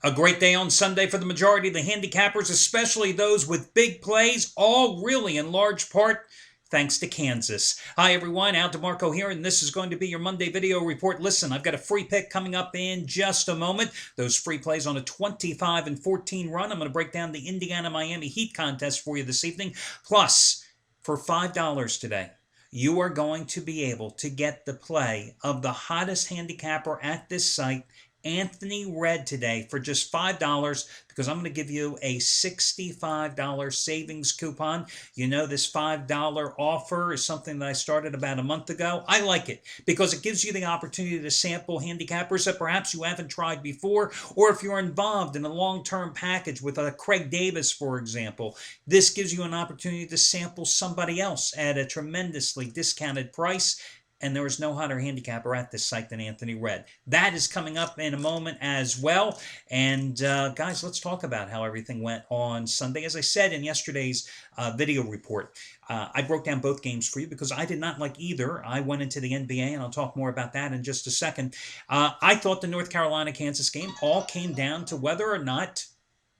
A great day on Sunday for the majority of the handicappers, especially those with big plays, all really in large part thanks to Kansas. Hi everyone, Al DeMarco here, and this is going to be your Monday video report. Listen, I've got a free pick coming up in just a moment. Those free plays on a 25-14 run. I'm going to break down the Indiana-Miami Heat contest for you this evening. Plus, for $5 today, you are going to be able to get the play of the hottest handicapper at this site, Anthony Red, today for just $5 because I'm going to give you a $65 savings coupon. You know, this $5 offer is something that I started about a month ago. I like it because it gives you the opportunity to sample handicappers that perhaps you haven't tried before, or if you're involved in a long-term package with a Craig Davis, for example, this gives you an opportunity to sample somebody else at a tremendously discounted price. And there is no hotter handicapper at this site than Anthony Red. That is coming up in a moment as well. And guys, let's talk about how everything went on Sunday. As I said in yesterday's video report, I broke down both games for you because I did not like either. I went into the NBA, and I'll talk more about that in just a second. I thought the North Carolina-Kansas game all came down to whether or not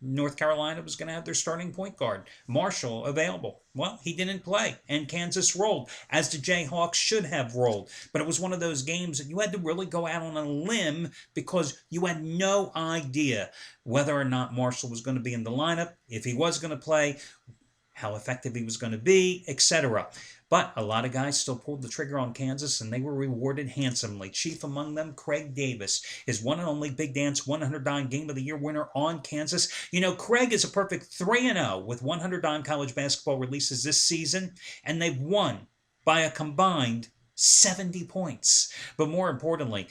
North Carolina was going to have their starting point guard, Marshall, available. Well, he didn't play, and Kansas rolled, as the Jayhawks should have rolled. But it was one of those games that you had to really go out on a limb because you had no idea whether or not Marshall was going to be in the lineup, if he was going to play, how effective he was going to be, etc. But a lot of guys still pulled the trigger on Kansas, and they were rewarded handsomely. Chief among them, Craig Davis, his one and only Big Dance 100 Dime Game of the Year winner on Kansas. You know, Craig is a perfect 3-0 with 100 Dime college basketball releases this season, and they've won by a combined 70 points. But more importantly,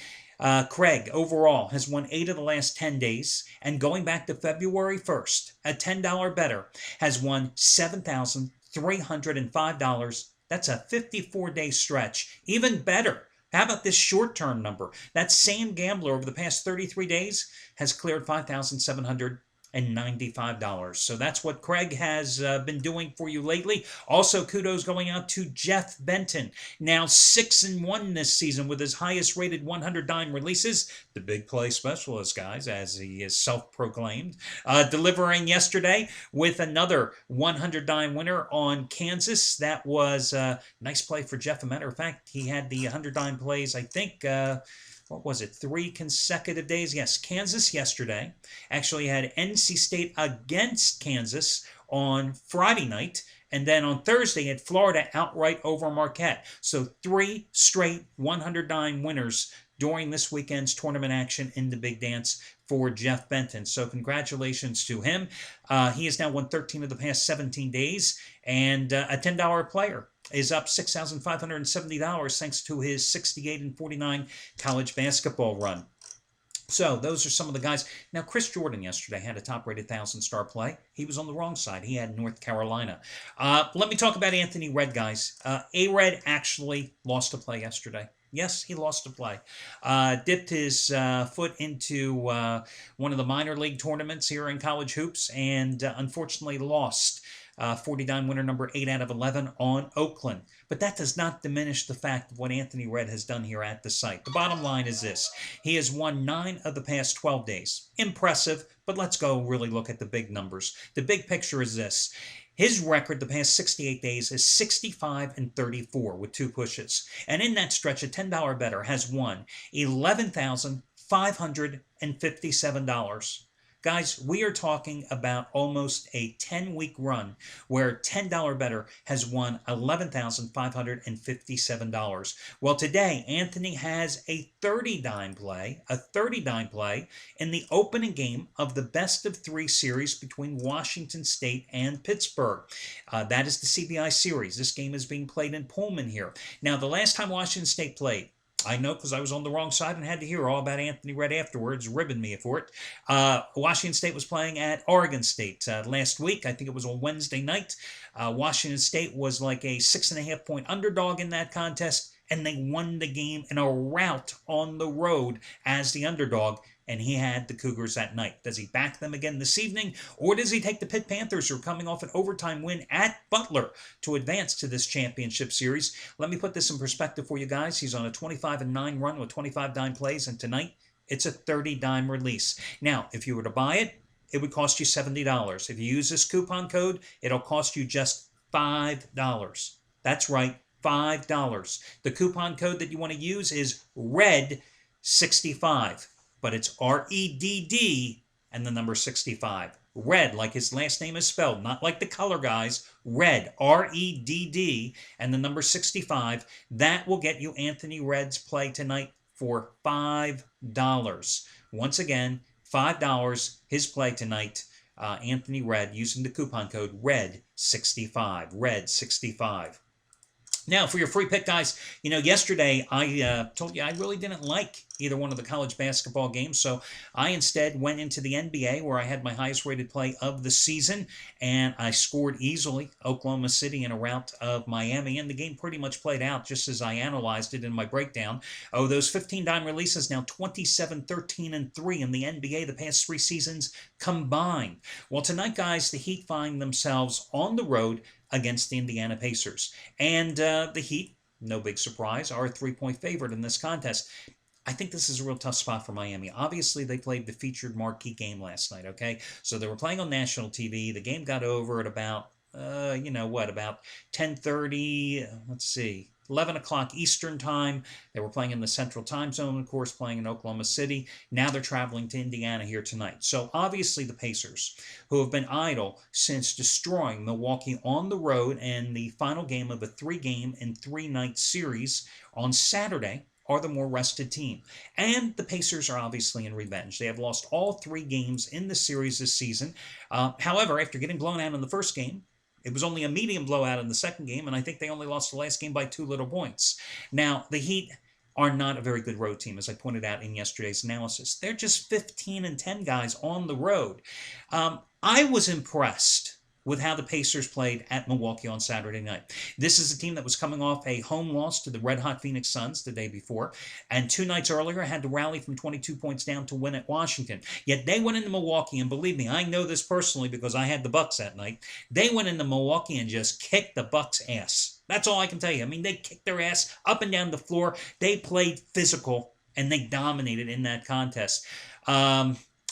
Craig overall has won 8 of the last 10 days, and going back to February 1st, a $10 better has won $7,305. That's a 54-day stretch. Even better, how about this short-term number? That same gambler over the past 33 days has cleared $5,795. So that's what Craig has been doing for you lately. Also, kudos going out to Jeff Benton. Now 6-1 this season with his highest rated 100 dime releases. The big play specialist, guys, as he is self-proclaimed. Delivering yesterday with another 100 dime winner on Kansas. That was a nice play for Jeff. As a matter of fact, he had the 100 dime plays, I think, what was it, 3 consecutive days? Yes, Kansas yesterday. Actually had NC State against Kansas on Friday night. And then on Thursday had Florida outright over Marquette. So 3 straight 100 dime winners during this weekend's tournament action in the Big Dance for Jeff Benton. So congratulations to him. He has now won 13 of the past 17 days, and a $10 player is up $6,570 thanks to his 68-49 college basketball run. So those are some of the guys. Now, Chris Jordan yesterday had a top-rated 1,000-star play. He was on the wrong side. He had North Carolina. Let me talk about Anthony Red, guys. A-Red actually lost a play yesterday. Yes, he lost a play. Dipped his foot into one of the minor league tournaments here in college hoops and unfortunately lost 40 dime winner number 8 out of 11 on Oakland. But that does not diminish the fact of what Anthony Red has done here at the site. The bottom line is this. He has won 9 of the past 12 days. Impressive, but let's go really look at the big numbers. The big picture is this. His record the past 68 days is 65-34 with 2 pushes. And in that stretch, a $10 better has won $11,557. Guys, we are talking about almost a 10-week run where $10 better has won $11,557. Well, today, Anthony has a 30-dime play, in the opening game of the best-of-3 series between Washington State and Pittsburgh. That is the CBI series. This game is being played in Pullman here. Now, the last time Washington State played, I know because I was on the wrong side and had to hear all about Anthony Red afterwards, ribbing me for it. Washington State was playing at Oregon State last week. I think it was on Wednesday night. Washington State was like a 6.5-point underdog in that contest, and they won the game in a rout on the road as the underdog. And he had the Cougars that night. Does he back them again this evening? Or does he take the Pitt Panthers, who are coming off an overtime win at Butler, to advance to this championship series? Let me put this in perspective for you guys. He's on a 25-9 run with 25 dime plays, and tonight It's a 30-dime release. Now, if you were to buy it, it would cost you $70. If you use this coupon code, it'll cost you just $5. That's right, $5. The coupon code that you want to use is RED65, but it's REDD and the number 65. Red, like his last name is spelled, not like the color guys. Red, REDD, and the number 65. That will get you Anthony Red's play tonight for $5. Once again, $5, his play tonight. Anthony Red, using the coupon code RED65. RED65. Now, for your free pick, guys, yesterday I told you I really didn't like either one of the college basketball games, so I instead went into the NBA where I had my highest rated play of the season, and I scored easily Oklahoma City in a rout of Miami, and the game pretty much played out just as I analyzed it in my breakdown. Oh, those 15-dime releases now 27, 13, and 3 in the NBA the past 3 seasons combined. Well, tonight, guys, the Heat find themselves on the road against the Indiana Pacers. And the Heat, no big surprise, are a 3-point favorite in this contest. I think this is a real tough spot for Miami. Obviously, they played the featured marquee game last night, okay? So they were playing on national TV. The game got over at about, about 10:30, let's see, 11 o'clock Eastern time. They were playing in the Central Time Zone, of course, playing in Oklahoma City. Now they're traveling to Indiana here tonight. So obviously the Pacers, who have been idle since destroying Milwaukee on the road in the final game of a 3-game and 3-night series on Saturday, are the more rested team. And the Pacers are obviously in revenge. They have lost all 3 games in the series this season. However, after getting blown out in the first game, it was only a medium blowout in the second game, and I think they only lost the last game by 2 little points. Now, the Heat are not a very good road team, as I pointed out in yesterday's analysis. They're just 15-10 guys on the road. I was impressed with how the Pacers played at Milwaukee on Saturday night. This is a team that was coming off a home loss to the red-hot Phoenix Suns the day before, and 2 nights earlier had to rally from 22 points down to win at Washington. Yet they went into Milwaukee, and believe me, I know this personally because I had the Bucks that night. They went into Milwaukee and just kicked the Bucks' ass. That's all I can tell you. I mean, they kicked their ass up and down the floor. They played physical, and they dominated in that contest.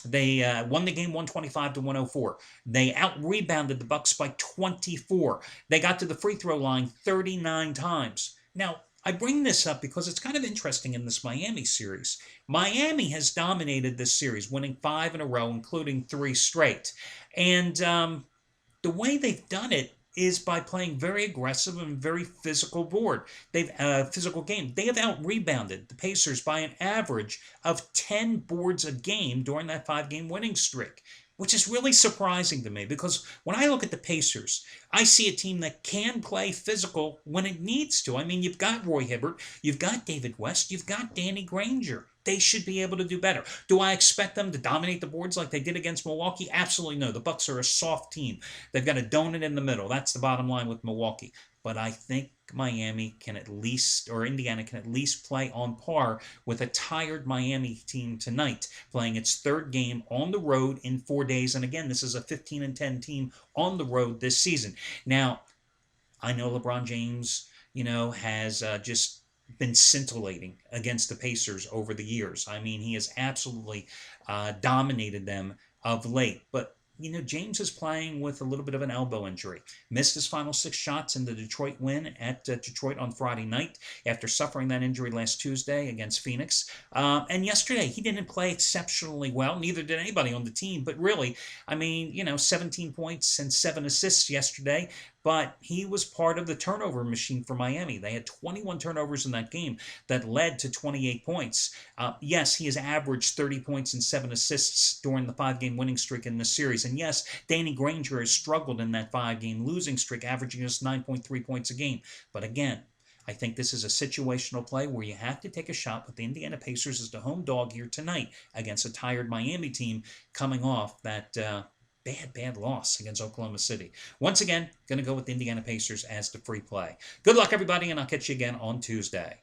They won the game 125-104. They out-rebounded the Bucks by 24. They got to the free throw line 39 times. Now, I bring this up because it's kind of interesting in this Miami series. Miami has dominated this series, winning 5 in a row, including 3 straight. And the way they've done it is by playing very aggressive and very physical physical game. They have out-rebounded the Pacers by an average of 10 boards a game during that 5-game winning streak, which is really surprising to me because when I look at the Pacers, I see a team that can play physical when it needs to. I mean, you've got Roy Hibbert, you've got David West, you've got Danny Granger. They should be able to do better. Do I expect them to dominate the boards like they did against Milwaukee? Absolutely no. The Bucks are a soft team. They've got a donut in the middle. That's the bottom line with Milwaukee. But I think Miami can at least, or Indiana can at least play on par with a tired Miami team tonight, playing its 3rd game on the road in 4 days. And again, this is a 15-10 team on the road this season. Now, I know LeBron James, has just been scintillating against the Pacers over the years. I mean, he has absolutely dominated them of late. But, James is playing with a little bit of an elbow injury. Missed his final 6 shots in the Detroit win at Detroit on Friday night after suffering that injury last Tuesday against Phoenix. And yesterday, he didn't play exceptionally well. Neither did anybody on the team. But really, 17 points and 7 assists yesterday. But he was part of the turnover machine for Miami. They had 21 turnovers in that game that led to 28 points. Yes, he has averaged 30 points and 7 assists during the 5-game winning streak in this series. And yes, Danny Granger has struggled in that 5-game losing streak, averaging just 9.3 points a game. But again, I think this is a situational play where you have to take a shot with the Indiana Pacers as the home dog here tonight against a tired Miami team coming off that bad loss against Oklahoma City. Once again, going to go with the Indiana Pacers as the free play. Good luck, everybody, and I'll catch you again on Tuesday.